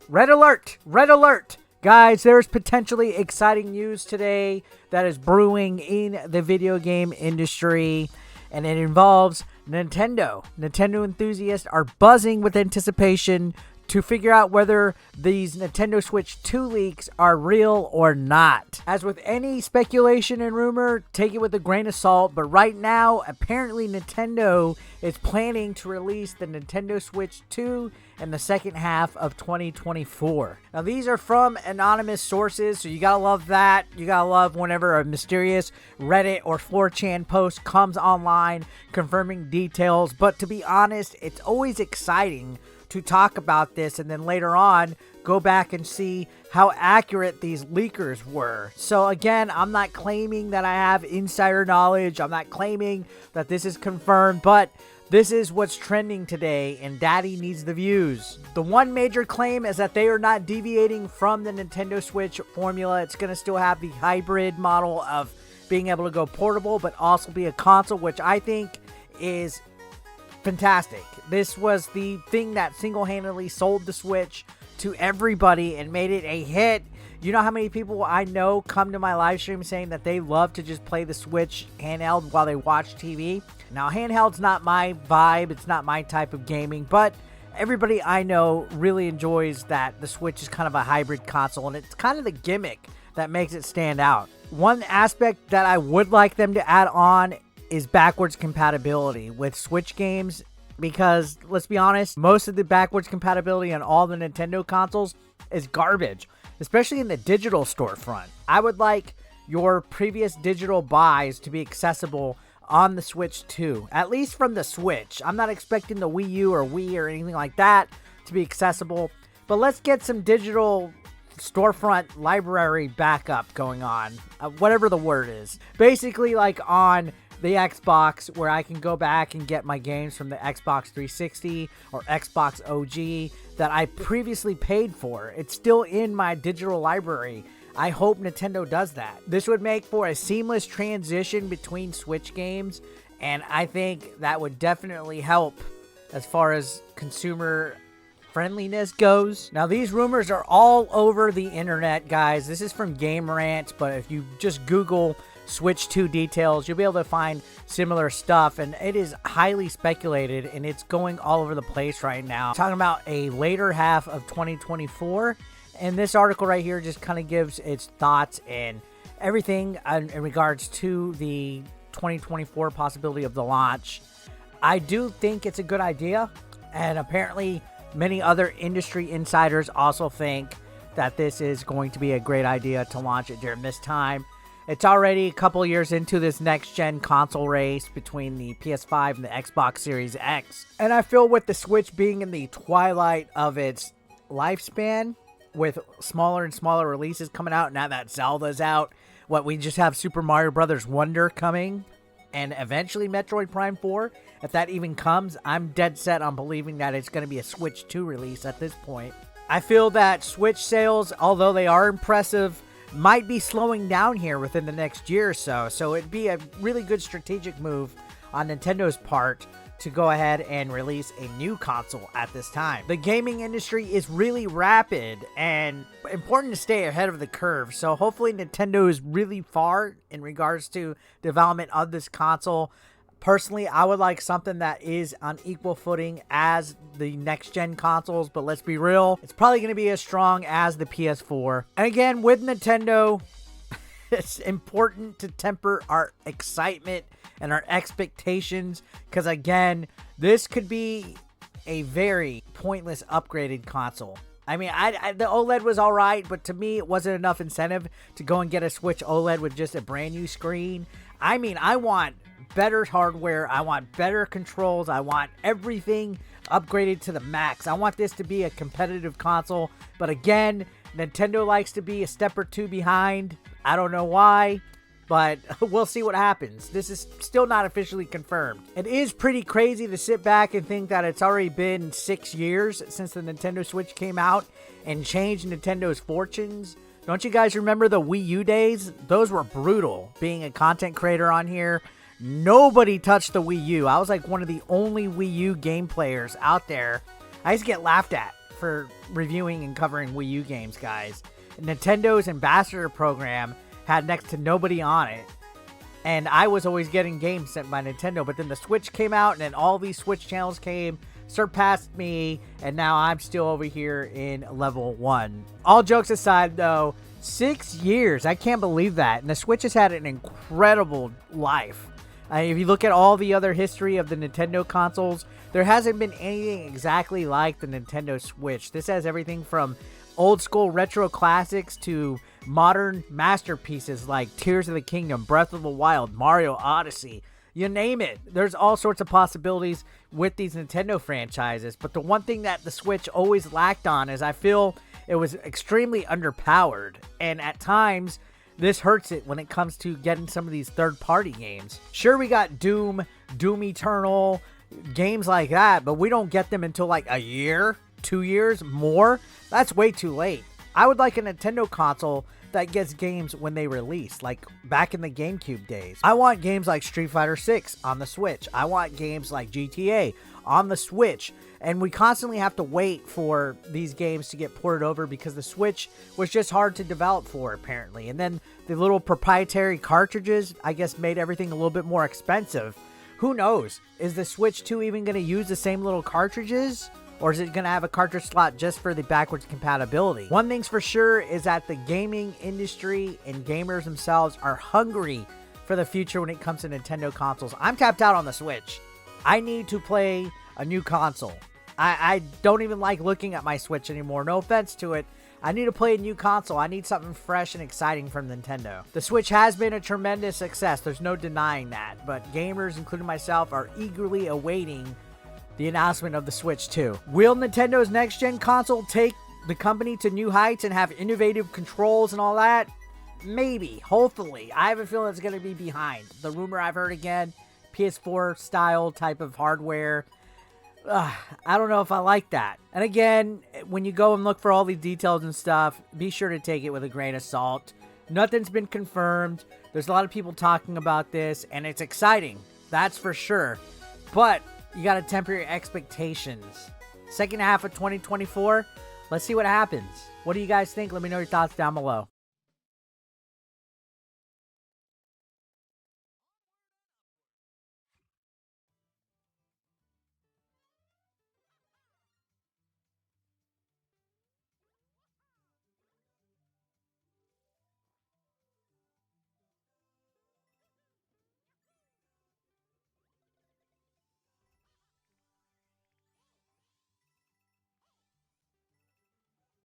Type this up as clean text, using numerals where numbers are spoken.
Red alert! Red alert! Guys, there's potentially exciting news today that is brewing in the video game industry, and it involves Nintendo. Nintendo enthusiasts are buzzing with anticipation to figure out whether these Nintendo Switch 2 leaks are real or not. As with any speculation and rumor, take it with a grain of salt, but right now, apparently Nintendo is planning to release the Nintendo Switch 2 in the second half of 2024. Now, these are from anonymous sources, so you gotta love that. You gotta love whenever a mysterious Reddit or 4chan post comes online confirming details, but to be honest, it's always exciting to talk about this and then later on go back and see how accurate these leakers were. So again, I'm not claiming that I have insider knowledge. I'm not claiming that this is confirmed, but this is what's trending today, and Daddy needs the views. The one major claim is that they are not deviating from the Nintendo Switch formula. It's going to still have the hybrid model of being able to go portable, but also be a console, which I think is fantastic. This was the thing that single-handedly sold the Switch to everybody and made it a hit. You know how many people I know come to my live stream saying that they love to just play the Switch handheld while they watch TV? Now, handheld's not my vibe. It's not my type of gaming, but everybody I know really enjoys that the Switch is kind of a hybrid console, and it's kind of the gimmick that makes it stand out. One aspect that I would like them to add on is backwards compatibility with Switch games, because let's be honest, most of the backwards compatibility on all the Nintendo consoles is garbage, especially in the digital storefront. I would like your previous digital buys to be accessible on the Switch too, at least from the Switch. I'm not expecting the Wii U or Wii or anything like that to be accessible, but let's get some digital storefront library backup going on, whatever the word is. Basically like on the Xbox, where I can go back and get my games from the Xbox 360 or Xbox OG that I previously paid for. It's still in my digital library. I hope Nintendo does that. This would make for a seamless transition between Switch games, and I think that would definitely help as far as consumer friendliness goes. Now, these rumors are all over the internet, guys. This is from Game Rant, but if you just Google Switch 2 details, you'll be able to find similar stuff, and it is highly speculated, and it's going all over the place right now. Talking about a later half of 2024, and this article right here just kind of gives its thoughts and everything in regards to the 2024 possibility of the launch. I do think it's a good idea, and apparently many other industry insiders also think that this is going to be a great idea to launch it during this time. It's already a couple years into this next-gen console race between the PS5 and the Xbox Series X. And I feel with the Switch being in the twilight of its lifespan, with smaller and smaller releases coming out, now that Zelda's out, we just have Super Mario Bros. Wonder coming, and eventually Metroid Prime 4. If that even comes, I'm dead set on believing that it's going to be a Switch 2 release at this point. I feel that Switch sales, although they are impressive, might be slowing down here within the next year or so. So it'd be a really good strategic move on Nintendo's part to go ahead and release a new console at this time. The gaming industry is really rapid and important to stay ahead of the curve. So hopefully Nintendo is really far in regards to development of this console. Personally, I would like something that is on equal footing as the next-gen consoles, but let's be real, it's probably going to be as strong as the PS4. And again, with Nintendo, it's important to temper our excitement and our expectations, because again, this could be a very pointless upgraded console. I mean, the OLED was all right, but to me, it wasn't enough incentive to go and get a Switch OLED with just a brand new screen. I mean, I want better hardware, I want better controls, I want everything upgraded to the max. I want this to be a competitive console, but again, Nintendo likes to be a step or two behind. I don't know why, but we'll see what happens. This is still not officially confirmed. It is pretty crazy to sit back and think that it's already been 6 years since the Nintendo Switch came out and changed Nintendo's fortunes. Don't you guys remember the Wii U days? Those were brutal. Being a content creator on here, nobody touched the Wii U. I was like one of the only Wii U game players out there. I used to get laughed at for reviewing and covering Wii U games, guys. Nintendo's ambassador program had next to nobody on it. And I was always getting games sent by Nintendo. But then the Switch came out, and then all these Switch channels came, surpassed me, and now I'm still over here in level 1. All jokes aside, though, 6 years. I can't believe that. And the Switch has had an incredible life. If you look at all the other history of the Nintendo consoles, there hasn't been anything exactly like the Nintendo Switch. This has everything from old school retro classics to modern masterpieces like Tears of the Kingdom, Breath of the Wild, Mario Odyssey. You name it. There's all sorts of possibilities with these Nintendo franchises. But the one thing that the Switch always lacked on is I feel it was extremely underpowered. And at times, this hurts it when it comes to getting some of these third-party games. Sure, we got Doom Eternal, games like that, but we don't get them until like a year, 2 years, more. That's way too late. I would like a Nintendo console that gets games when they release, like back in the GameCube days. I want games like Street Fighter 6 on the Switch. I want games like GTA on the Switch. And we constantly have to wait for these games to get ported over because the Switch was just hard to develop for, apparently. And then the little proprietary cartridges, I guess, made everything a little bit more expensive. Who knows? Is the Switch 2 even going to use the same little cartridges? Or is it going to have a cartridge slot just for the backwards compatibility? One thing's for sure is that the gaming industry and gamers themselves are hungry for the future when it comes to Nintendo consoles. I'm tapped out on the Switch. I need to play a new console. I don't even like looking at my Switch anymore. No offense to it. I need to play a new console. I need something fresh and exciting from Nintendo. The Switch has been a tremendous success. There's no denying that. But gamers, including myself, are eagerly awaiting the announcement of the Switch 2. Will Nintendo's next-gen console take the company to new heights and have innovative controls and all that? Maybe. Hopefully. I have a feeling it's going to be behind. The rumor I've heard again, PS4 style type of hardware. I don't know if I like that. And again, when you go and look for all these details and stuff, be sure to take it with a grain of salt. Nothing's been confirmed. There's a lot of people talking about this, and it's exciting. That's for sure. But you got to temper your expectations. Second half of 2024, let's see what happens. What do you guys think? Let me know your thoughts down below.